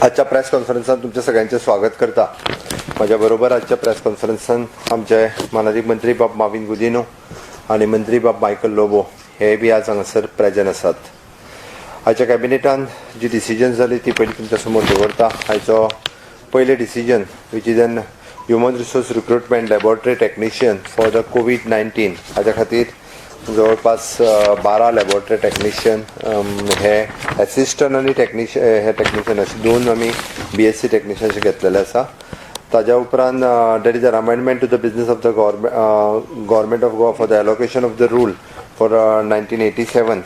आजच्या प्रेस कॉन्फरन्सान तुमच्या सगळ्यांचे स्वागत करता। माझ्या बरोबर आजच्या प्रेस कॉन्फरन्सान आमचे माननीय मंत्री बाब माविन गुदिनो आणि मंत्री बाब मायकल लोबो हे बी आज हांगासर प्रेजेंट आसात। आजच्या कॅबिनेटान जी डिसिजन जाली ती पयली तुमच्या समोर दवरता। आयचो पयले decision which is an human resource recruitment laboratory technician for the कोविड-19 हाच्या खातीर जवळपास 12 लॅबोरेटरी टेक्निशियन हे असिस्टंट आणि टेक्निशियन असे दोन आम्ही BSc टेक्निशियन घेतलेले आसा। ताज्या उपरांत there is an amendment to the business of the government of Goa for the allocation of the rule for 1987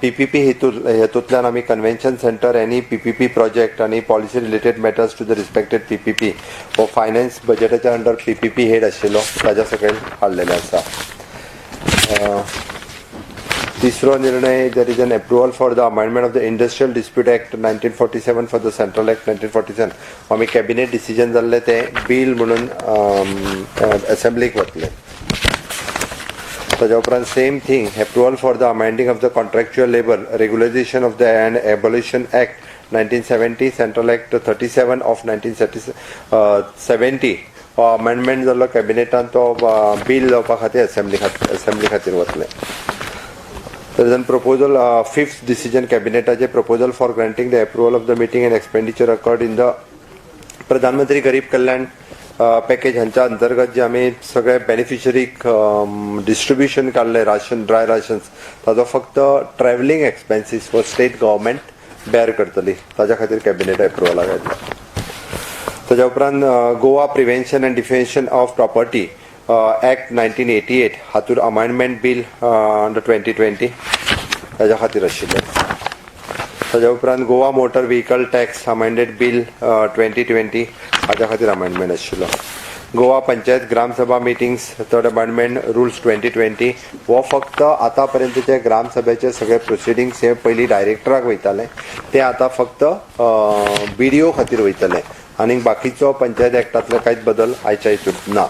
PPP हेतूंतल्यान आमी कन्वेंशन सेंटर एनी PPP प्रोजेक्ट आणि policy related matters to the respected PPP हो finance बजेटाच्या under PPP head आशिल्लो ताज्या सकयल हाडलेले आसा। तीसरो निर्णय there is an approval for the amendment of the industrial dispute act 1947 for the central act 1947 आमी कॅबिनेट डिसिजन जाल्ले ते बिल म्हणून असेंब्लीक वतले। ताज्या उपरांत same thing approval for the amending of the contractual labour regulation of the end abolition act 1970 central act 37 of 1970 amendment जाल्लो कॅबिनेटान तो bill जावपा खातीर असेंब्ली खातीर वतले। There is a proposal, fifth decision cabinet as a proposal for granting the approval of the meeting and expenditure occurred in the Pradhan Mantri Garib Kalyan package हांच्या अंतर्गत जे आमी सगळे बेनिफिशरीक डिस्ट्रीब्युशन काढले राशन ड्राय राशन्स ताजो फक्त travelling expenses for state government बेर करतली ताज्या खातीर कॅबिनेट अप्रुवलाक येतलो। ताज्या उपरांत Goa prevention and defacement of property act 1988 हातूंत अमेंडमेंट बिल अंडर 2020 ताज्या खातीर आशिल्ले। ताज्या उपरांत Goa motor vehicle tax amended bill 2020 हाच्या खातीर अमेंडमेंट आशिल्लो। गोवा पंचायत ग्रामसभा मिटिंग्स थर्ड अमेंडमेंट रुल्स 2020 हो फक्त आतां पर्यंतचे ग्रामसभेचे सगळे प्रोसिडींग्स हे पयलीं डायरेक्टराक वयताले ते आतां फक्त BDO खातीर वयतले आनी बाकीचो पंचायत एक्टांतले कांयच बदल आयच्या हितूंत ना।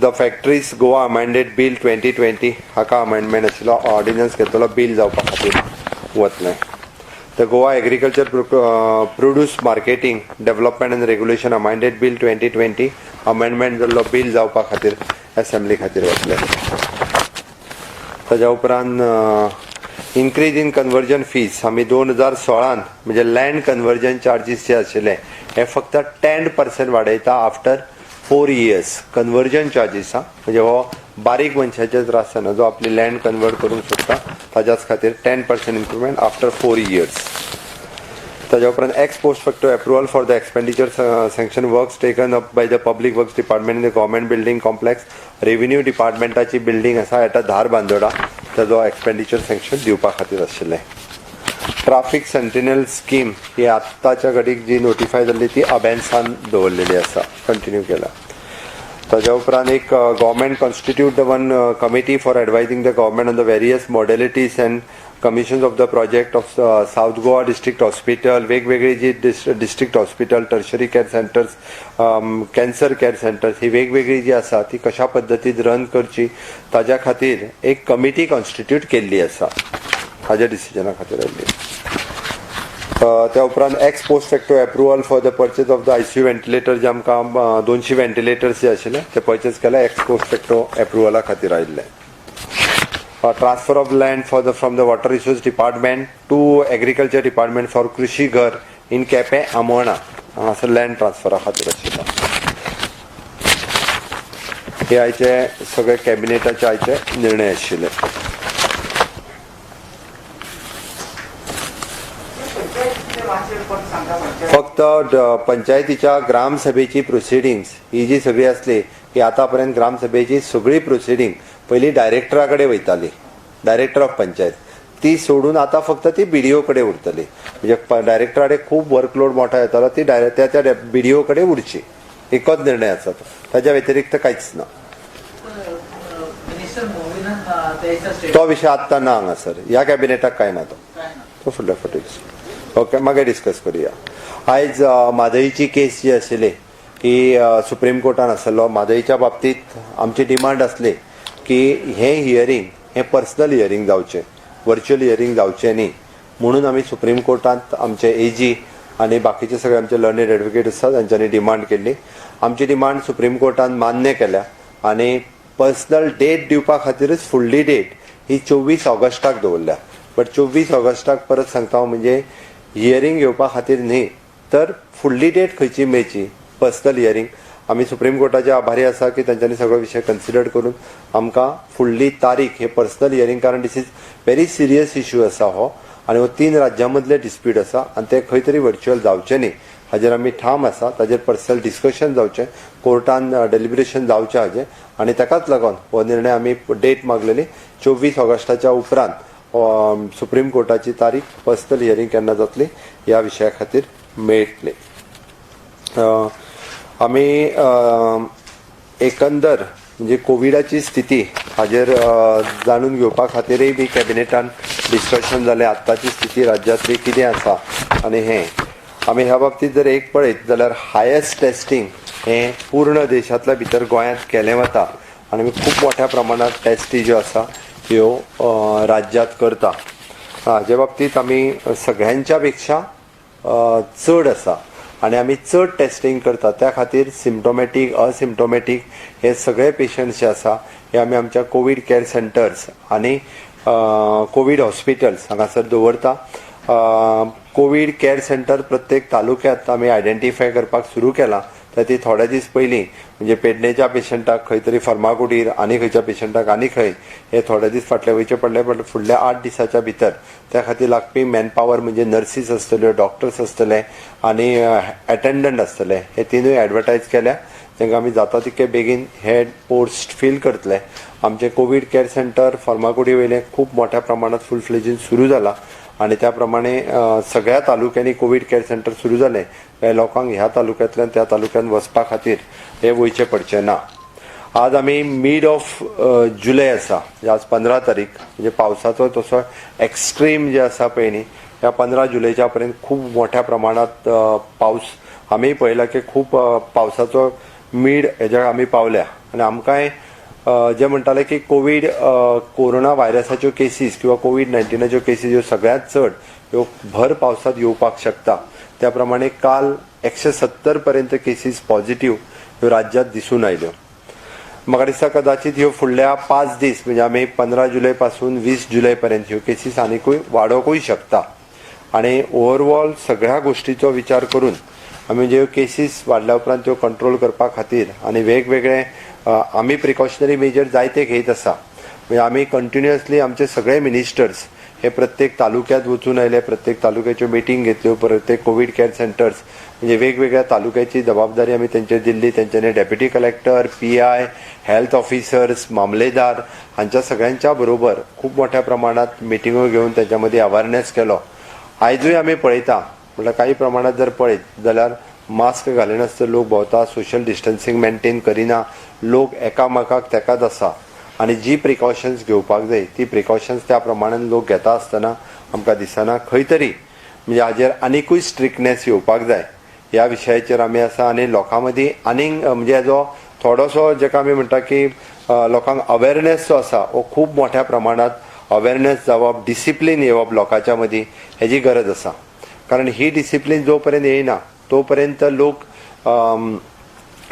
The factories Goa amended bill 2020 हाका अमेंडमेंट आशिल्लो ऑर्डिनन्स घेतलो बिल जावपा खातीर वतले। The Goa agriculture produce marketing development and regulation amended bill 2020 amendment जाल्लो बिल जावपा खातीर असेंब्ली खातीर वतले। ताज्या उपरांत इन्क्रीज इन कन्वर्जन फीज आमी 2016 म्हणजे लँड कन्वर्जन चार्जीस जे आशिल्ले हे फक्त 10% वाडयता आफ्टर 4 years कन्वर्जन चार्जीस म्हणजे हो बारीक मनशाचे त्रास जाना जो आपली लँड कन्वर्ट करूंक सोदता ताज्याच खातीर 10% इम्प्रुवमेंट आफ्टर 4 years। ताज्या उपरांत ex post facto approval for the expenditure sanction works taken up by the public works department in the government building complex revenue डिपार्टमेंटाची बिल्डिंग आसा एटा धार बांदोडा ताजो एक्सपेंडिचर सँक्शन दिवपा खातीर आशिल्लें। ट्राफिक सेंटिनल स्कीम ही आत्ताच्या घडीक जी नोटिफाय जाल्ली ती अबेन्सान दवरलेली आसा कंटिन्यू केला। ताज्या उपरांत एक government constitute one committee for advising the government on the various modalities and commissions of the project of south Goa district hospital वेगवेगळी जी district hospital tertiary care centres cancer care centres ही वेगवेगळी जी आसा ती कशा पद्दतीन रन करची ताज्या खातीर एक कमिटी कॉन्स्टिट्यूट केल्ली आसा हाज्या डिसिजना खातीर आयिल्ली। त्या उपरांत ex post facto approval for the purchase of the ICU ventilator जे आमकां 200 व्हेंटिलेटर्स जे आशिल्ले ते परचेज केले एक्स पोस्ट फॅक्टो अप्रुवला खातीर आयिल्ले। Transfer of land from the water resource department to agriculture department for कृषी घर इन केपें आमोणा हांगासर लँड ट्रान्सफरा खातीर आशिल्लो। हे आयचे सगळे कॅबिनेटाचे आयचे निर्णय आशिल्ले। फक्त पंचायतीच्या ग्रामसभेची प्रोसिडींग्स ही जी सगळी असली ही आतापर्यंत ग्रामसभेची सगळी प्रोसिडींग पहिली डायरेक्टरा कडेन वयताली डायरेक्टर ऑफ पंचायत ती सोडून आता फक्त ती BDO कडेन उरतली म्हणजे डायरेक्टरा कडेन खूब वर्कलोड मोठा येतालो ती त्या BDO कडेन उरची एकच निर्णय आसा तो ताच्या व्यतिरिक्त कांयच ना। तो विशय आत्ता ना हांगासर ह्या कॅबिनेटाक काय ना तो फुडल्या फावटी ओके मागीर डिस्कस करूया। आयज म्हादईची केस जी आशिल्ली की सुप्रीम कोर्टान आसलो म्हादईच्या बाबतीत आमची डिमांड आसली की हे हियरिंग हे पर्सनल हियरिंग जावचें वर्च्युअल हियरिंग जावचें न्ही म्हणून आम्ही सुप्रीम कोर्टात आमचे एजी आणि बाकीचे सगळे आमचे लर्नेड एडवोकेट आसात तांच्यांनी डिमांड केली. आमची डिमांड सुप्रीम कोर्टान मान्य केल्या आणि पर्सनल डेट दिवपा खातीरच फुडली डेट ही 24 ऑगस्टाक दवरल्या. बट 24 ऑगस्टाक परत सांगता हांव म्हणजे हियरिंग घेवपा खातीर न्ही तर फुडली डेट खंयची मेळची पर्सनल हियरिंग. आम्ही सुप्रीम कोर्टाचे आभारी आसा की तांच्यांनी सगळो विशय कन्सिडर करून आमकां फुडली तारीख हे पर्सनल हियरिंग, कारण दिस इज व्हेरी सिरियस इश्यू आसा हो आनी हो 3 राज्यां मदले डिस्प्यूट आसा आनी ते खंय तरी व्हर्च्युअल जावचे न्ही हाजेर आमी ठाम आसा. ताजेर पर्सनल डिस्कशन जावचें, कोर्टान डेलिब्रेशन जावचें हाजें आनी ताकाच लागून हो निर्णय आमी डेट मागलेली 24 ऑगस्टाच्या उपरांत सुप्रीम कोर्टाची तारीख पर्सनल हियरिंग केन्ना जातली ह्या विशया खातीर मेळटली. आमी एकंदर म्हणजे कोविडाची स्थिती हाजेर जाणून घेवपा खातीरय बी कॅबिनेटान डिस्कशन जालें. आत्ताची स्थिती राज्यांतली कितें आसा आनी हें आमी ह्या बाबतींत जर एक पळयत जाल्यार हायस्ट टेस्टिंग हें पूर्ण देशांतल्या भितर गोंयांत केलें वता आनी आमी खूब मोठ्या प्रमाणात टेस्टी ज्यो आसा ह्यो राज्यांत करता. हाजे बाबतींत आमी सगळ्यांच्या पेक्षा चड आसा आनी आमी चड टेस्टिंग करता. त्या खातीर सिम्टोमॅटीक असिम्टोमॅटीक हे सगळे पेशंट्स जे आसा हे आमी आमच्या कोवीड केअर सेंटर्स आनी कोवीड हॉस्पिटल्स हांगासर दवरता. कोवीड केअर सेंटर प्रत्येक तालुक्यांत आमी आयडेंटिफाय करपाक सुरू केला. तर ती थोडे दीस पयलीं म्हणजे पेडणेच्या पेशंटाक खंय तरी फर्मागुडीर आनी खंयच्या पेशंटाक आनी खंय हे थोडे दीस फाटले वयचे पडले. बट फुडल्या 8 दिसाच्या भितर त्या खातीर लागपी मॅनपावर म्हणजे नर्सीस आसतल्यो, डॉक्टर्स आसतले आनी अटेंडंट आसतले हे तिनूय एडवर्टायज केल्या. तांकां आमी जाता तितके बेगीन हे पोस्ट फील करतले. आमचे कोवीड केअर सेंटर फर्मागुडी वयले खूब मोठ्या प्रमाणात फूल फ्लेजीन सुरू जाला आनी त्या प्रमाणे सगळ्या तालुक्यांनी कोवीड केअर सेंटर सुरू जाले. काही लोकांक ह्या तालुक्यांतल्यान त्या तालुक्यान वचपा खातीर हे वयचे पडचे ना. आज आमी मिड ऑफ जुलय आसा, आज 15 तारीख, म्हणजे पावसाचो तसो एक्स्ट्रीम जे आसा पळय न्ही ह्या 15 जुलयच्या पर्यंत खूब मोठ्या प्रमाणात पावस आमी पळयला की खूब पावसाचो मिड हेज्या आमी पावल्या. आनी आमकांय जे म्हणटाले की कोरोना व्हायरसाच्यो केसीस किंवा कोविड-19च्यो केसीस ह्यो सगळ्यांत चड ह्यो भर पावसात येवपाक शकता. त्या प्रमाणे काल 170 पर्यंत केसीस पॉझिटिव्ह ह्यो राज्यांत दिसून आयल्यो. म्हाका दिसता कदाचित ह्यो फुडल्या 5 दीस म्हणजे आमी 15 जुलय पासून 20 जुलय पर्यंत ह्यो केसीस आनीकूय वाडोवंकूय शकता. आनी ओवरऑल सगळ्या गोष्टीचो विचार करून आमी ज्यो केसीस वाडल्या उपरांत त्यो कंट्रोल करपा खातीर आनी वेगवेगळे आमी प्रिकॉशनरी मेजर जायते घेयत आसा. म्हणजे आमी कंटिन्युअसली आमचे सगळे मिनिस्टर्स हे प्रत्येक तालुक्यांत वचून आयले, प्रत्येक तालुक्याच्यो मिटींग घेतल्यो, प्रत्येक कोवीड केअर सेंटर्स म्हणजे वेगवेगळ्या तालुक्याची जबाबदारी आमी तेंचेर दिल्ली. तेंच्यांनी deputy collector, PI, health officers, मामलेदार हांच्या सगळ्यांच्या बरोबर खूब मोठ्या प्रमाणात मिटिंगो घेवन तेंच्या मदीं अवेअरनेस केलो. आयजूय आमी पळयता म्हटल्यार काही प्रमाणात जर पळयत जाल्यार मास्क घालिनासतना लोक भोंवता, सोशल डिस्टन्सिंग मेंटेन करिना, लोक एकामेकाक तेकाच आसा आनी जी प्रिकॉशन्स घेवपाक जाय ती प्रिकॉशन्स त्या प्रमाणान लोक घेता आसतना आमकां दिसना खंय तरी म्हणजे हाजेर आनिकूय स्ट्रिक्टनेस येवपाक जाय ह्या विशयाचेर आमी आसा. आनी लोकां मदीं आनीक म्हणजे हेजो थोडोसो जेका आमी म्हणटा की लोकांक अवेअरनेस जो आसा हो खूब मोठ्या प्रमाणात अवेअरनेस जावप, डिसिप्लीन येवप लोकांच्या मदीं हेजी गरज आसा. कारण ही डिसिप्लीन जो पर्यंत येयना तो पर्यंत लोक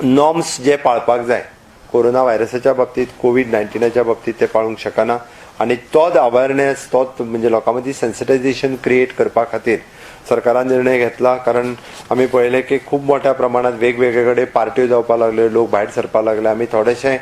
नॉर्म्स जे पाळपाक जाय कोरोना व्हायरसाच्या बाबतीत, कोविड-19च्या बाबतीत ते पाळूंक शकना. आनी तोच अवेअरनेस तोच म्हणजे लोकां मदीं सेन्सिटायझेशन क्रिएट करपा खातीर सरकारान निर्णय घेतला. कारण आमी पळयलें की खूब मोठ्या प्रमाणात वेगवेगळे कडेन पार्ट्यो जावपाक लागल्यो, लोक भायर सरपाक लागले. आमी थोडेशे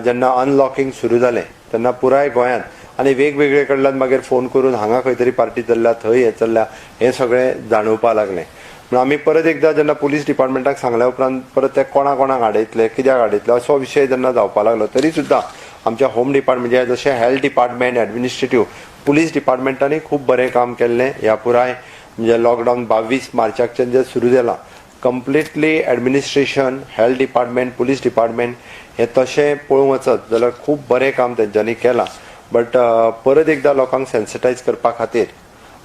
जेन्ना अनलॉकिंग सुरू जालें तेन्ना पुराय गोंयांत आनी वेगवेगळे कडल्यान मागीर फोन करून हांगा खंय तरी पार्टी चल्ल्या, थंय हें चल्ल्या हें सगळें जाणवपाक लागलें. आमी परत एकदां जेन्ना पुलीस डिपार्टमेंटाक सांगल्या उपरांत परत ते कोणाक आडयतले, कित्याक आडयतले असो विशय जेन्ना जावपाक लागलो तरी सुद्दां आमच्या होम डिपार्टमेंट म्हणजे जशें हेल्थ डिपार्टमेंट, एडमिनिस्ट्रेटिव्ह, पुलीस डिपार्टमेंटांनी खूब बरें काम केल्लें. ह्या पुराय म्हणजे लॉकडावन 22 मार्चाच्यान जे सुरू जाला completely administration, health department, police department हे तशें पळोवंक वचत जाल्यार खूब बरें काम तेंच्यांनी केलां. बट परत एकदां लोकांक सेन्सिटायज करपा खातीर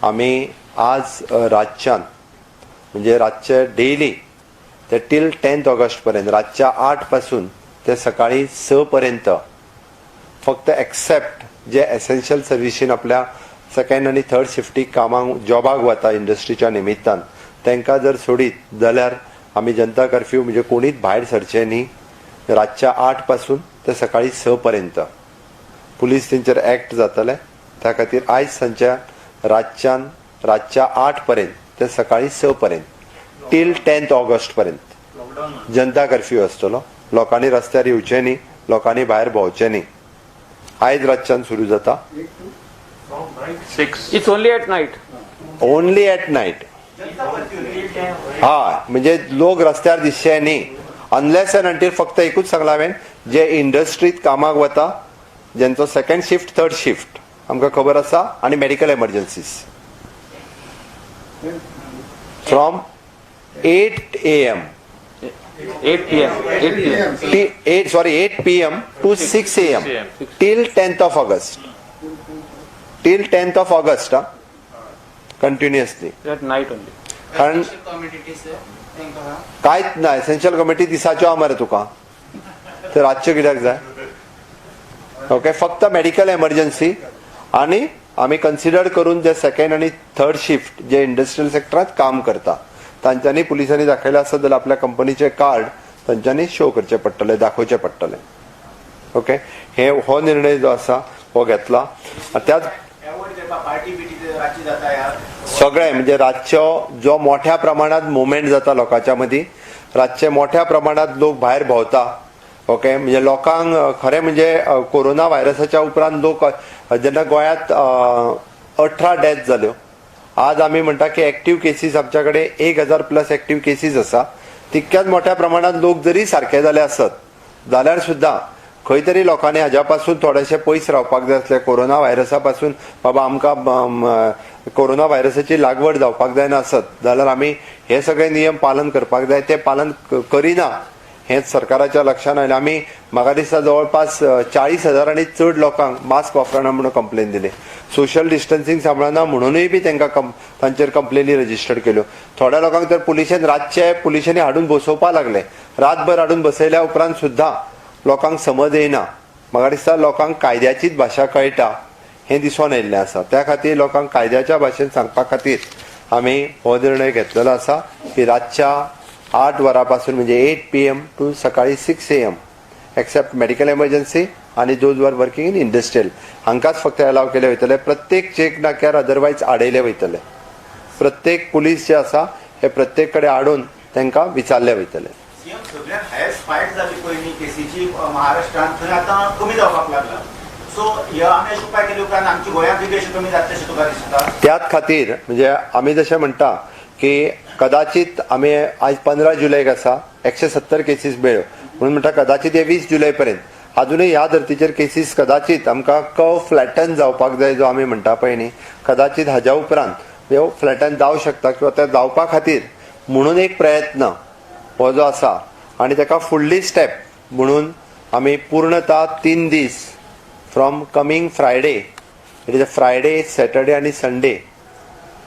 आमी आज रातच्यान म्हणजे रातचे डेली ते टील 10 ऑगस्ट पर्यंत रातच्या 8 पासून ते सकाळी 6 पर्यंत फक्त एक्सेप्ट जे एसेन्शियल सर्विसीन आपल्या सेकंड आनी थर्ड शिफ्टीक कामाक जॉबाक वता इंडस्ट्रीच्या निमित्तान तांकां जर सोडीत जाल्यार आमी जनता कर्फ्यू म्हणजे कोणीच भायर सरचे न्ही रातच्या 8 पासून ते सकाळी 6 पर्यंत पुलीस तेंचेर एक्ट जातले त्या खातीर आयज सांच्या रातच्या 8 पर्यंत ते सकाळी 6 पर्यंत टील 10th ऑगस्ट पर्यंत जनता कर्फ्यू आसतलो. लोकांनी रस्त्यार येवचें न्ही, लोकांनी भायर भोंवचें न्ही. आयज रातच्यान सुरू जाता. It's only at night. Only at night. हा म्हणजे लोक रस्त्यार दिसचे न्ही अनलेस अँड अंटील फक्त एकूच सांगला हांवें जे इंडस्ट्रीत कामाक वता जेंचो सेकंड शिफ्ट थर्ड शिफ्ट आमकां खबर आसा आनी medical एमर्जन्सीज from 8 AM 8 p.m. 8 PM to 6 AM till 10th of August. Till 10th of August, continuously. At night only. कारण कांयच ना एसेन्शियल कमिटी दिसाच्यो आहा मरे तुका तर रातच्यो कित्याक जाय. ओके फक्त मेडिकल एमर्जन्सी आनी आमी कन्सिडर करून जे सेकंड आनी थर्ड शिफ्ट जे इंडस्ट्रियल सेक्टरांत काम करता तांच्यांनी पुलिसांनी दाखयलें आसत जाल्यार आपल्या कंपनीचे कार्ड तांच्यांनी शो करचे पडटले दाखोवचे पडटले. ओके हो निर्णय जो आसा हो घेतला. त्याच सगळे म्हणजे रातच्यो जो मोठ्या प्रमाणात मुवमेंट जाता लोकांच्या मदीं रातचे मोठ्या प्रमाणात लोक भायर भोंवता. ओके म्हणजे लोकांक खरें म्हणजे कोरोना व्हायरसाच्या उपरांत लोक जेन्ना गोंयांत 18 डेथ जाल्यो आज आमी म्हणटा की एक्टीव केसीस आमच्या कडेन 1000+ एक्टीव केसीस आसा. तितक्याच मोठ्या प्रमाणात लोक जरी सारके जाले आसत जाल्यार सुद्दां खंय तरी लोकांनी हाज्या पासून थोडेशे पयस रावपाक जाय आसले कोरोना व्हायरसा पासून बाबा आमकां कोरोना व्हायरसाची लागवड जावपाक जायना आसत जाल्यार आमी हे सगळे नियम पालन करपाक जाय. ते पालन करिना हेच सरकाराच्या लक्षांत आयलें. आमी म्हाका दिसता जवळपास 40,000 चड लोकांक मास्क वापरना म्हणून कंप्लेन दिली. सोशल डिस्टन्सिंग सांबाळना म्हणूनय बी तांकां तांचेर कंप्लेनी रजिस्टर केल्यो. थोड्या लोकांक तर पुलिसांनी हाडून बसोवपा लागले. रातभर हाडून बसयल्या उपरांत सुद्दां लोकांक समज येना. म्हाका दिसता लोकांक कायद्याचीच भाशा कळटा हें दिसून येयल्लें आसा. त्या खातीर लोकांक कायद्याच्या भाशेन सांगपा खातीर आमी हो निर्णय घेतलेलो आसा की रातच्या 8 वरां पासून म्हणजे 8 PM टू सकाळी 6 AM एक्सेप्ट मेडिकल एमर्जन्सी आनी those were working in industrial हांकांच फक्त अलाव केले वयतले. प्रत्येक चेक नाक्यार अदरवायज आडयले वयतले. प्रत्येक पुलीस जे आसा हे प्रत्येक कडेन हाडून तांकां विचारले वयतले. सगळ्यात हायस्ट स्पायक जाली पयलीं केसीची महाराष्ट्रांत थंय आतां कमी जावपाक लागला. सो ह्यो आमी अशे उपाय केले उपरांत आमची गोंयांत बी अशें कमी जाता तशें तुका दिसता. त्याच खातीर म्हणजे आमी जशें म्हणटा की कदाचित आमी आज 15 जुलैक आसा 170 केसीस मेळ्यो म्हणून म्हणटा कदाचित हे 20 जुलै पर्यंत अजूनय ह्या धर्तीचेर केसीस कदाचित आमकां कर्व फ्लॅटन जावपाक जाय जो आमी म्हणटा पळय न्ही कदाचित हाज्या उपरांत ह्यो फ्लॅटन जावं शकता किंवा ते जावपा खातीर म्हणून एक प्रयत्न हो जो आसा आनी ताका फुडली स्टेप म्हणून आमी पूर्णता 3 दीस from coming Friday it is a Friday Saturday आनी संडे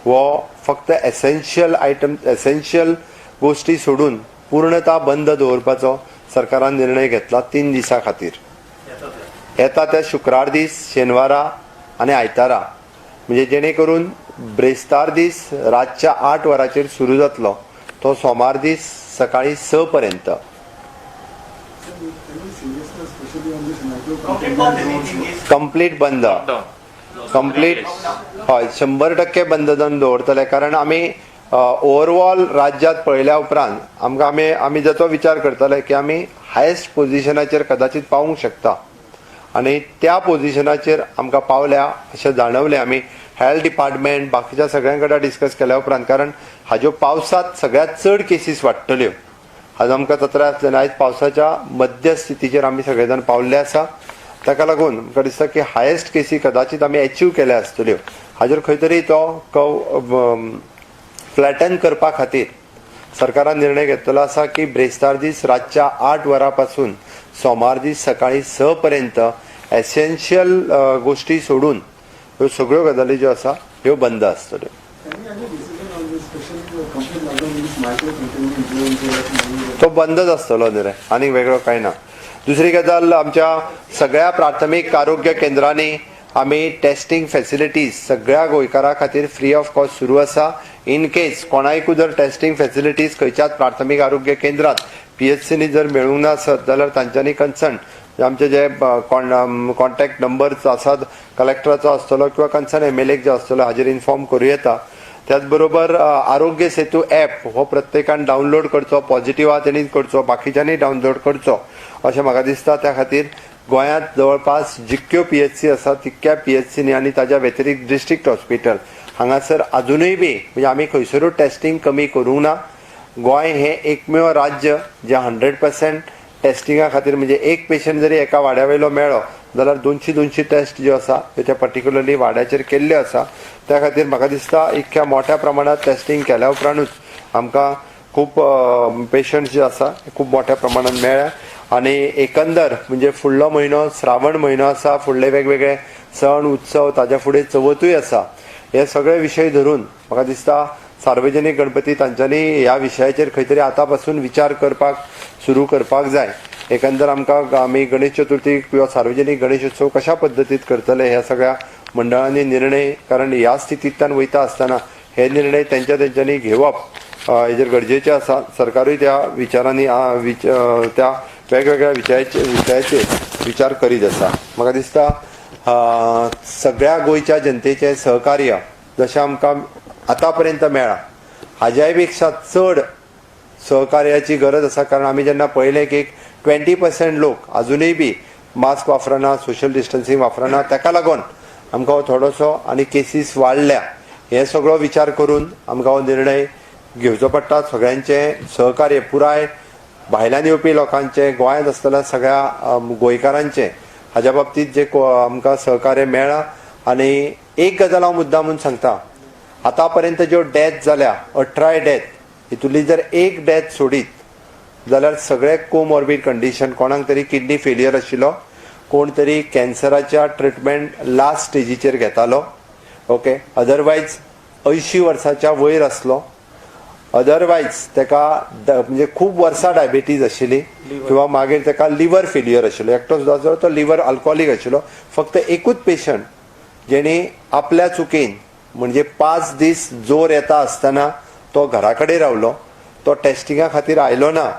हो फक्त एसेन्शियल गोष्टी सोडून पूर्णता बंद दवरपाचो सरकारान निर्णय घेतला 3 दिसां खातीर. येता ते शुक्रार दीस शेनवारा आनी आयतारा म्हणजे जेणे करून ब्रेस्तार दीस रातच्या 8 वरांचेर सुरू जातलो तो सोमार दीस सकाळी 6 पर्यंत. कंप्लीट बंद कंप्लीट हय 100% बंद जावन दवरतले. कारण आमी ओवरऑल राज्यांत पळयल्या उपरांत आमी जाचो विचार करतले की आमी हायस्ट पोजिशनाचेर कदाचित पावूंक शकता आनी त्या पोजिशनाचेर आमकां पावल्या अशें जाणवलें. आमी हेल्थ डिपार्टमेंट बाकीच्या सगळ्यां कडेन डिस्कस केल्या उपरांत कारण हाज्यो पावसांत सगळ्यात चड केसीस वाडटल्यो आज आमकां तत्र आसलें. आयज पावसाच्या मध्य स्थितीचेर आमी सगळे जाण पावल्ले आसा. ताका लागून म्हाका दिसता की हायस्ट केसी कदाचित आमी अचीव केल्या आसतल्यो. हाजेर खंय तरी तो फ्लॅटन करपा खातीर सरकारान निर्णय घेतलेलो आसा की ब्रेस्तार दीस रातच्या 8 वरां पासून सोमार दीस सकाळी 6 पर्यंत एसेन्शियल गोष्टी सोडून ह्यो सगळ्यो गजाली ज्यो आसा ह्यो बंद आसतल्यो. तो बंदच आसतलो न्ही रे आनीक वेगळो कांय ना. दुसरी गजाल आमच्या सगळ्या प्राथमीक आरोग्य केंद्रांनी आमी टेस्टिंग फॅसिलिटीज सगळ्या गोंयकारां खातीर फ्री ऑफ कॉस्ट सुरू आसा. इन केस कोणायकूय जर टेस्टिंग फॅसिलिटीज खंयच्याच प्राथमीक आरोग्य केंद्रात PHCनी जर मेळूंक ना आसत जाल्यार तांच्यांनी कन्सर्न आमचे जे कॉन्टॅक्ट नंबर्स आसात कलेक्टराचो आसतलो किंवा कन्सर्न MLA जो आसतलो हाजेर इन्फॉर्म करूं येता. त्याच बरोबर आरोग्य सेतू ॲप हो प्रत्येकान डावनलोड करचो, पॉझिटिव्ह आहा तेणीच करचो, बाकीच्यांनी डावनलोड करचो अशें म्हाका दिसता. त्या खातीर गोंयांत जवळपास जितक्यो PHC आसा तितक्या PHCनी आनी ताज्या व्यतिरिक्त डिस्ट्रिक्ट हॉस्पिटल हांगासर अजूनय बी म्हणजे आमी खंयसरूच टेस्टिंग कमी करूंक ना. गोंय हें एकमेव राज्य जे 100% टेस्टिंगा खातीर म्हणजे एक पेशंट जरी एका वाड्यावयलो मेळ्ळो जाल्यार 200 टेस्ट ज्यो आसा त्यो पर्टिक्युलरली वाड्याचेर केल्ल्यो आसा. त्या खातीर म्हाका दिसता इतक्या मोठ्या प्रमाणात टेस्टिंग केल्या उपरांतूच आमकां खूब पेशंट्स जे आसा खूब मोठ्या प्रमाणात मेळ्ळ्या. आनी एकंदर म्हणजे फुडलो म्हयनो श्रावण म्हयनो आसा, फुडले वेगवेगळे सण उत्सव ताज्या फुडें चवथूय आसा. हे सगळे विशय धरून म्हाका दिसता सार्वजनीक गणपती तांच्यांनी ह्या विशयाचेर खंय तरी आतां पासून विचार करपाक सुरू करपाक जाय. एकंदर आमी गणेश चतुर्थी किंवा सार्वजनीक गणेश उत्सव कशा पद्दतीत करतले ह्या सगळ्या मंडळांनी निर्णय, कारण ह्या स्थितींतल्यान वयता आसतना हे निर्णय तेंच्यांनी घेवप हेजेर गरजेचें आसा. सरकारूय त्या विचारांनी त्या वेगवेगळ्या विशयाचेर विचार करीत आसा. म्हाका दिसता सगळ्या गोंयच्या जनतेचें सहकार्य जशें आमकां आतां पर्यंत मेळ्ळा हाज्याय पेक्षा चड सहकार्याची गरज आसा. कारण आमी जेन्ना पळयलें की 20% लोक अजूनय बी मास्क वापरना, सोशल डिस्टन्सिंग वापरना, ताका लागून आमकां हो थोडोसो आनी केसीस वाडल्या. हे सगळो विचार करून आमकां हो निर्णय घेवचो पडटा. सगळ्यांचें सहकार्य पुराय भायल्यान येवपी लोकांचें, गोंयांत आसतल्या सगळ्या गोंयकारांचें हाज्या बाबतींत जे आमकां सहकार्य मेळ्ळा. आनी एक गजाल हांव मुद्दामून सांगता, आतां पर्यंत ज्यो डेथ जाल्या 18 डेथ हितूंतली जर एक डेथ सोडीत जाल्यार सगळे कोमॉर्बीड कंडिशन, कोणाक तरी किडनी फेलियर आशिल्लो, कोण तरी कॅन्सराच्या ट्रिटमेंट लास्ट स्टेजीचेर घेतालो, ओके, अदरवायज 80 वर्साच्या वयर आसलो, अदरवायज ताका म्हणजे खूब वर्सां डायबिटीज आशिल्ली किंवा मागीर ताका लिवर फेलियर आशिल्लो, एकटो सुद्दां आसलो तो लिवर अल्कोहोलीक आशिल्लो. फक्त एकूच पेशंट जेणी आपल्या चुकेन म्हणजे 5 दीस जोर येता आसतना तो घरा कडेन रावलो, तो टेस्टिंगा खातीर आयलो ना,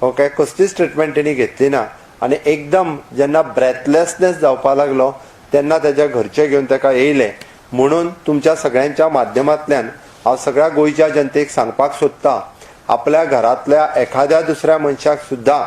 ओके, कसलीच ट्रिटमेंट तेणी घेतली ना. आनी एकदम जेन्ना ब्रेथलेसनेस जावपाक लागलो तेन्ना ताच्या घरचे घेवन ताका येयले. म्हणून तुमच्या सगळ्यांच्या माध्यमांतल्यान हांव सगळ्या गोंयच्या जनतेक सांगपाक सोदतां, आपल्या घरांतल्या एखाद्या दुसऱ्या मनशाक सुद्दां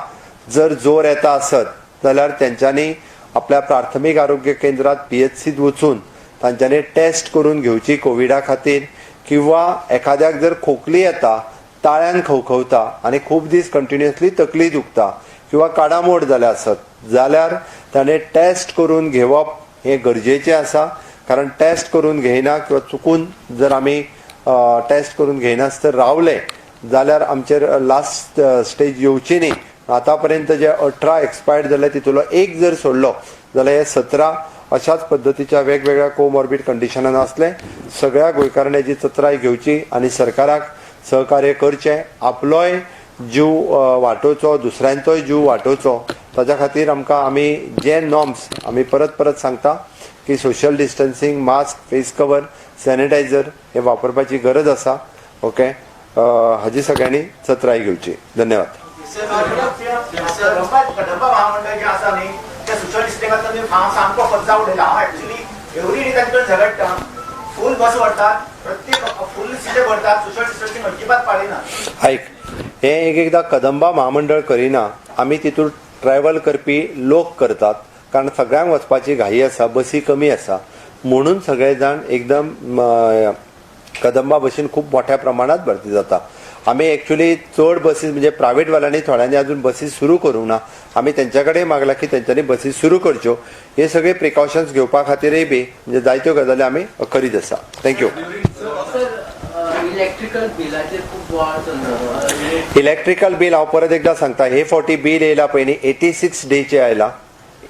जर जोर येता आसत जाल्यार तेंच्यांनी आपल्या प्राथमीक आरोग्य केंद्रात PHCत वचून तांच्यांनी टेस्ट करून घेवची कोविडा खातीर. किंवा एखाद्याक जर खोकली येता, ताळ्यान खवखवता आनी खूब दीस कंटिन्युअसली तकली दुखता किंवा काडामोड जाल्या आसत जाल्यार ताणें टेस्ट करून घेवप हें गरजेचें आसा. कारण टेस्ट करून घेयना किंवा चुकून जर आमी टेस्ट करून घेयनासतना रावले जाल्यार आमचेर लास्ट स्टेज येवची न्ही. आतां पर्यंत जे 18 एक्सपायर्ड जाले तितूंतलो एक जर सोडलो जाल्यार हे 17 अशाच पद्दतीच्या वेगवेगळ्या कोमॉर्बीड कंडिशनान आसले. सगळ्या गोंयकारांनी हेची चत्राय घेवची आनी सरकाराक सहकार्य करचें. आपलोय जीव वाटोवचो, दुसऱ्यांचोय जीव वाटोवचो. ताच्या खातीर आमी जे नॉर्म्स आमी परत परत सांगता की social distancing, mask, face cover, sanitiser हे वापरपाची गरज आसा. ओके, हाजी सगळ्यांनी चत्राय घेवची. धन्यवाद. कदंबा महामंडळ जे आसा न्ही त्या सोशल डिस्टन्सिंगांतलो न्ही हांव सामको फज्जा उडयला. हांव एक्चुअली एवरी डे तांचे कडेन झगडटा. फूल बस व्हरतात, प्रत्येक फूल सिटे व्हरतात, सोशल डिस्टन्सिंग अजिबात पाळिना. आयक, हे एकदां कदंबा महामंडळ करिना, आमी तितून ट्रॅव्हल करपी लोक करतात. कारण सगळ्यांक वचपाची घाई आसा, बसी कमी आसा, म्हणून सगळे जाण एकदम कदंबा बसीन खूब मोठ्या प्रमाणात भरती जाता. आमी एक्चुअली चड बसीस म्हणजे प्रायव्हेट वाल्यांनी थोड्यांनी अजून बसीस सुरू करूंक ना. आमी तेंच्या कडेन मागला की तेंच्यांनी बसीस सुरू करच्यो. हे सगळे प्रिकॉशन्स घेवपा खातीरय बी म्हणजे जायत्यो गजाली आमी करीत आसा. थँक्यू. इलेक्ट्रिकल बील हांव परत एकदा सांगता, हे फावटी बील येयला पळय न्ही 86 डेचे आयला,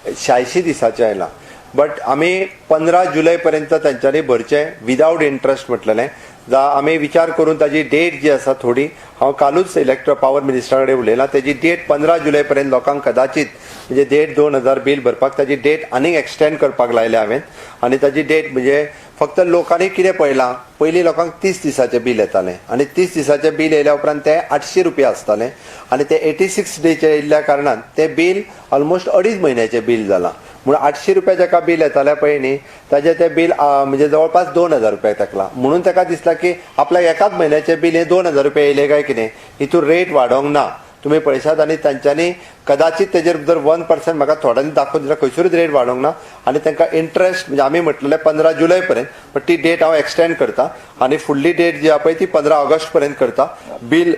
86 दिसाचें आयला. बट आमी 15 जुलय पर्यंत तांच्यांनी भरचें विदाउट इंट्रस्ट म्हटलेलें. आमी विचार करून ताजी डेट जी आसा थोडी हांव कालूच पावर मिनिस्टरा कडेन उलयलां तेजी डेट 15 जुलय पर्यंत लोकांक कदाचित म्हणजे डेट 2000 बील भरपाक ताजी डेट आनीक एक्सटेंड करपाक लायल्या हांवें आनी ताजी डेट म्हणजे फक्त लोकांनी कितें पळयलां पयलीं लोकांक 30 दिसाचें बील येतालें आनी 30 दिसाचें बील येयल्या उपरांत तें 800 रुपया आसतालें आनी तें 86 डेचे येयल्ल्या कारणान तें बील ऑलमोस्ट 2.5 म्हयन्याचें बील जालां म्हणून 800 रुपया जाका बील येतालें पळय न्ही ताजें तें बील म्हणजे जवळपास 2000 रुपया तेकलां म्हणून ताका दिसलां की आपल्याक एकाच म्हयन्याचें बील हें 2000 रुपया येयलें काय कितें हितून रेट वाडोवंक ना तुमी पळयशात आनी तांच्यांनी कदाचित तेजेर जर 1% म्हाका थोड्यांनी दाखोवन दिल्यार खंयसरूच रेट वाडोवंक ना आनी तांकां इंट्रस्ट म्हणजे आमी म्हटलें 15 जुलय पर्यंत पण ती डेट हांव एक्सटेंड करता आनी फुडली डेट जी आहा पळय ती 15 ऑगस्ट पर्यंत करता बील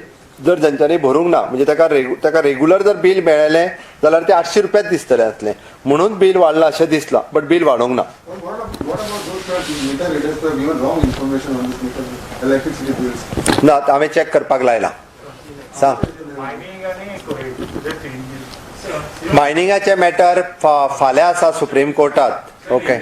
जर जांच्यांनी भरूंक ना म्हणजे ताका रेग्युलर जर बील मेळ्ळें जाल्यार ते 800 रुपयाच दिसतलें आसलें म्हणून बील वाडलां अशें दिसलां बट बील वाडोवंक ना ना हांवें चॅक करपाक लायलां सांग मायनिंगाचे मॅटर फाल्यां आसा सुप्रीम कोर्टात ओके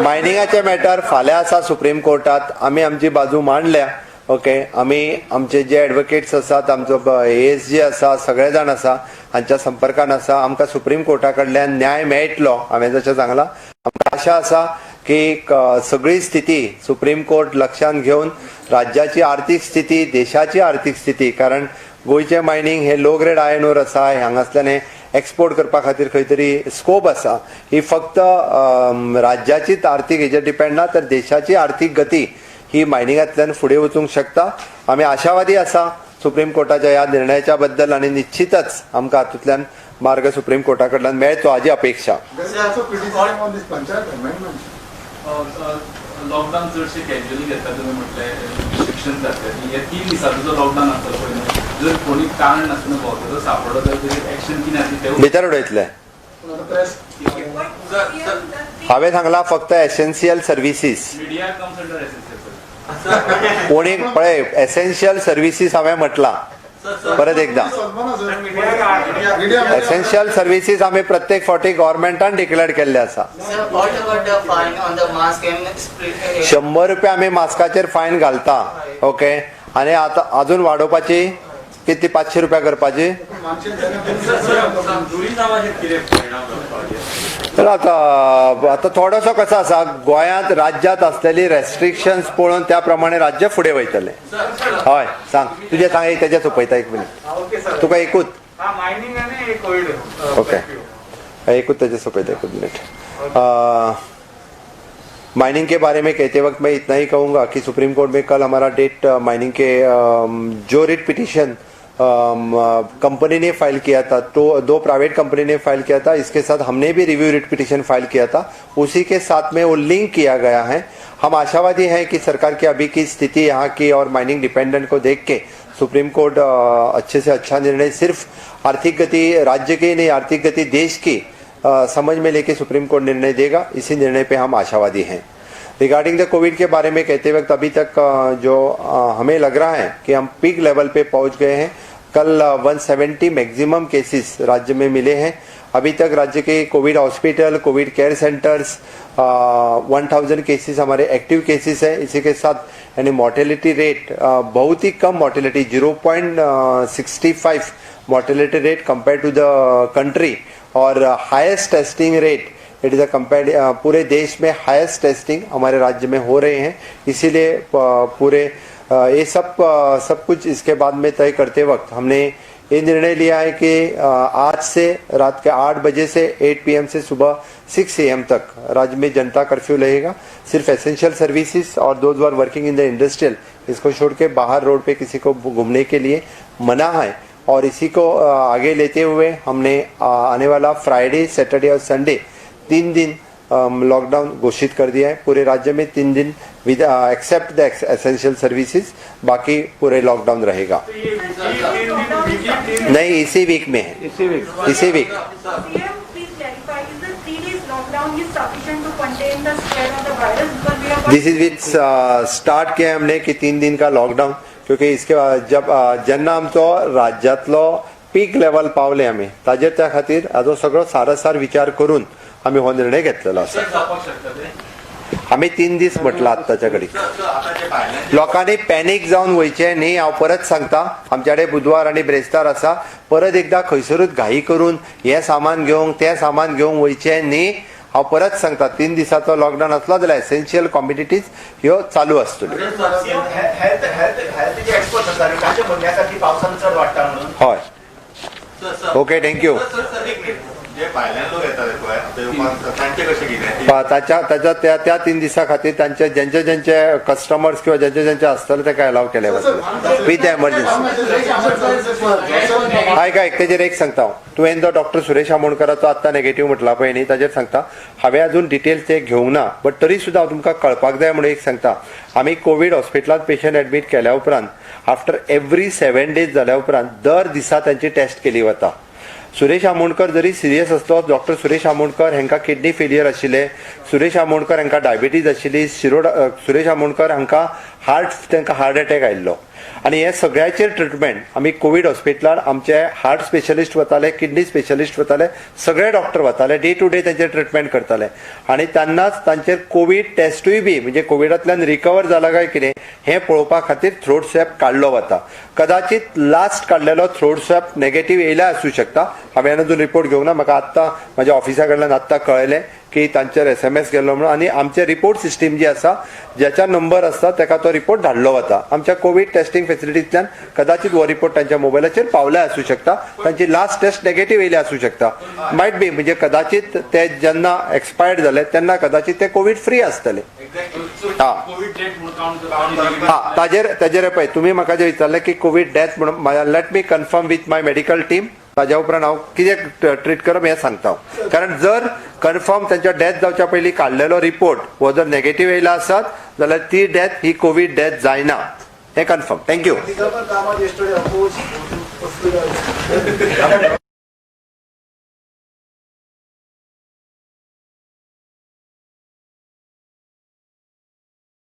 मायनिंगाचे मॅटर फाल्यां आसा सुप्रीम कोर्टात आमी आमची बाजू मांडल्या ओके आमी आमचे जे एडवोकेट्स आसात आमचो ASG आसा सगळे जाण आसा हांच्या संपर्कान आसा आमकां सुप्रीम कोर्टा कडल्यान न्याय मेळटलो हांवें जशें सांगलां आमकां आशा आसा की सगळी स्थिती सुप्रीम कोर्ट लक्षांत घेवन राज्याची आर्थीक स्थिती देशाची आर्थीक स्थिती कारण गोंयचें मायनींग हे लो ग्रेड आयर्न ओर आसा हांगासल्यान हे एक्सपोर्ट करपा खातीर खंय तरी स्कोप आसा ही फक्त राज्याचीच आर्थीक हेजेर डिपेंड ना तर देशाची आर्थीक गती ही मायनिंगांतल्यान फुडें वचूंक शकता आमी आशावादी आसा सुप्रीम कोर्टाच्या ह्या निर्णयाच्या बद्दल आनी निश्चितच आमकां हातूंतल्यान मार्ग सुप्रीम कोर्टा कडल्यान मेळचो हाची अपेक्षा लॉकडाऊन चडशे कॅज्युअली घेता तुमी म्हटलें शिक्षण जातलें हे 3 दिसाचो जो लॉकडाऊन आसतलो पळय जर कोणी कारण नासतना भोंवता सापडलो जाल्यार एक्शन कितें आसली तें भितर उडयतले हांवें सांगलां फक्त essential services media comes under essential कोणी पळय एसेन्शियल सर्विसीस हांवें म्हटलां परत एकदा एसेन्शियल सर्विसीस आमी प्रत्येक फावटी गव्हर्मेंटान डिक्लेअर केल्ले आसा 100 रुपया आमी मास्काचेर फायन घालता ओके आनी आतां अजून वाडोवपाची किती 500 रुपया करपाची तर आता थोडोसो कसो आसा गोंयांत राज्यांत आसलेली रेस्ट्रिक्शन्स पळोवन त्या प्रमाणे राज्य फुडें वयतलें हय सांग तुजें सांग एक तेजें सोंपयता 1 मिनीट तुका एकूच ओके एकूच तेजें सोंपयता 1 मिनीट माइनिंग के बारे में कहते वक्त मैं इतना ही कहूँगा कि सुप्रीम कोर्ट में कल हमारा डेट माइनिंग के जो रिट पिटीशन कंपनी ने फाइल किया था तो 2 प्राइवेट कंपनी ने फाइल किया था इसके साथ हमने भी रिव्यू रिट पिटीशन फाइल किया था उसी के साथ में वो लिंक किया गया है हम आशावादी हैं कि सरकार की अभी की स्थिति यहाँ की और माइनिंग डिपेंडेंट को देख के सुप्रीम कोर्ट अच्छे से अच्छा निर्णय सिर्फ आर्थिक गति राज्य की नहीं आर्थिक गति देश की समझ में लेके सुप्रीम कोर्ट निर्णय देगा इसी निर्णय पे हम आशावादी हैं रिगार्डिंग द कोविड के बारे में कहते वक्त अभी तक जो हमें लग रहा है कि हम पीक लेवल पे पहुंच गए हैं कल 170 मैक्सिमम केसेस राज्य में मिले हैं अभी तक राज्य के COVID hospital COVID care centres 1000 cases हमारे एक्टिव केसेस है इसी के साथ यानी मोर्टेलिटी रेट बहुत ही कम mortality 0.65 mortality rate compare to the country और highest testing rate it is compared पूरे देश में हाईएस्ट टेस्टिंग हमारे राज्य में हो रहे हैं इसीलिए पूरे ये सब कुछ इसके बाद में तय करते वक्त हमने ये निर्णय लिया है कि आज से रात के 8 बजे से 8 PM से सुबह 6 AM तक राज्य में जनता कर्फ्यू रहेगा सिर्फ एसेंशियल सर्विसेज और those are working in the industrial इसको छोड़ के बाहर रोड पे किसी को घूमने के लिए मना है और इसी को आगे लेते हुए हमने आने वाला फ्राइडे सैटरडे और संडे 3 दिन लॉकडाउन घोषित कर दिया है पूरे राज्य में 3 दिन विद एक्सेप्ट द एसेंशियल सर्विसेज बाकी पूरे लॉकडाउन रहेगा नहीं इसी वीक में है इसी week this is with start किया हमने कि 3 दिन का लॉकडाउन क्योंकि इसके बाद जब जेन्ना आमचो राज्यांतलो पीक लेवल पावले आमी ताजेर त्या खातीर हाजो सगळो सारसार विचार करून आमी हो निर्णय घेतलेलो आसा आम्ही 3 दीस म्हटलं आत्ताच्या घडी. लोकांनी पॅनिक जावन वयचे न्ही. हांव परत सांगता, आमच्याकडे बुधवार आणि ब्रेस्तार आसा. परत एकदा खंयसरूच घाई करून हे सामान घेवंक तें सामान घेवंक वयचे न्ही. हांव परत सांगता, 3 दिसाचो लॉकडावन असलो जाल्यार एसेन्शियल कॉम्युनिटीज ह्यो चालू आसतल्यो. हेल्थ जे एक्सपर्ट आसा तांचे म्हणणे आसा की पावसान चड वाडटा म्हणून. हय. Okay, thank you. जे भायल्यान लोक येतात पळय तांचे कशें कितें त्या 3 दिसा खातीर तांचे ज्यांचे कस्टमर्स किंवा ज्यांचे आसतले ताका अलाव केले वतले विथ एमर्जन्सी. आयका, तेजेर एक सांगता हांव. तुवें जो डॉक्टर सुरेश आमोणकराचो आत्तां नेगेटिव्ह म्हटला पळय न्ही, ताजेर सांगता. हांवें अजून डिटेल्स ते घेवंक ना, बट तरी सुद्दां हांव तुमकां कळपाक जाय म्हणून एक सांगता. आमी कोवीड हॉस्पिटलांत पेशंट एडमीट केल्या उपरांत आफ्टर एवरी 7 days जाल्या उपरांत दर दिसा तांची टेस्ट केली वता. सुरेश आमोणकर जरी सिरियस असलो, डॉक्टर सुरेश आमोणकर हांकां किडनी फेलियर आशिल्ले, सुरेश आमोणकर हांकां डायबिटीज आशिल्ली, सुरेश आमोणकर हांकां तांकां हार्ट अटॅक आयिल्लो. आनी हे सगळ्याचेर ट्रिटमेंट आमी कोवीड हॉस्पिटलांत आमचे हार्ट स्पेशलिस्ट वताले, किडनी स्पेशलिस्ट वताले, सगळे डॉक्टर वताले, डे टू डे तांचेर ट्रिटमेंट करताले. आनी तेन्नाच तांचेर कोवीड टेस्टूय बी म्हणजे कोविडांतल्यान रिकवर जाला काय कितें हें पळोवपा खातीर थ्रोट स्वॅब काडलो वता. कदाचित लास्ट काडलेलो थ्रोट स्वॅब नेगेटिव्ह येयला आसूं शकता. हांवें अजून रिपोर्ट घेवंक ना. म्हाका आत्तां म्हाज्या ऑफिसा कडल्यान आत्तां कळयलें की तांचेर SMS गेल्लो म्हणून. आनी आमचे रिपोर्ट सिस्टीम जी आसा, ज्याचा नंबर आसता ताका तो रिपोर्ट धाडलो वता. आमच्या कोवीड टेस्टिंग फेसिलिटींतल्यान कदाचित हो रिपोर्ट तांच्या मोबायलाचेर पावला आसूं शकता. तांची लास्ट टेस्ट नेगेटिव्ह येयली आसूं शकता. मायट बी म्हणजे कदाचित ते जेन्ना एक्सपायर्ड जाले तेन्ना कदाचित ते कोवीड फ्री आसतले. ताजेर पळय, तुमी म्हाका जे विचारलें की कोवीड डेथ म्हणून, let me confirm with my medical team. ताज्या उपरांत हांव कितें ट्रीट करप हें सांगता. कारण जर कन्फर्म तांच्या डेथ जावच्या पयलीं काडलेलो रिपोर्ट हो जर नेगेटिव्ह येयला आसत जाल्यार ती डेथ ही कोवीड डेथ जायना. हें कन्फर्म. थँक्यू.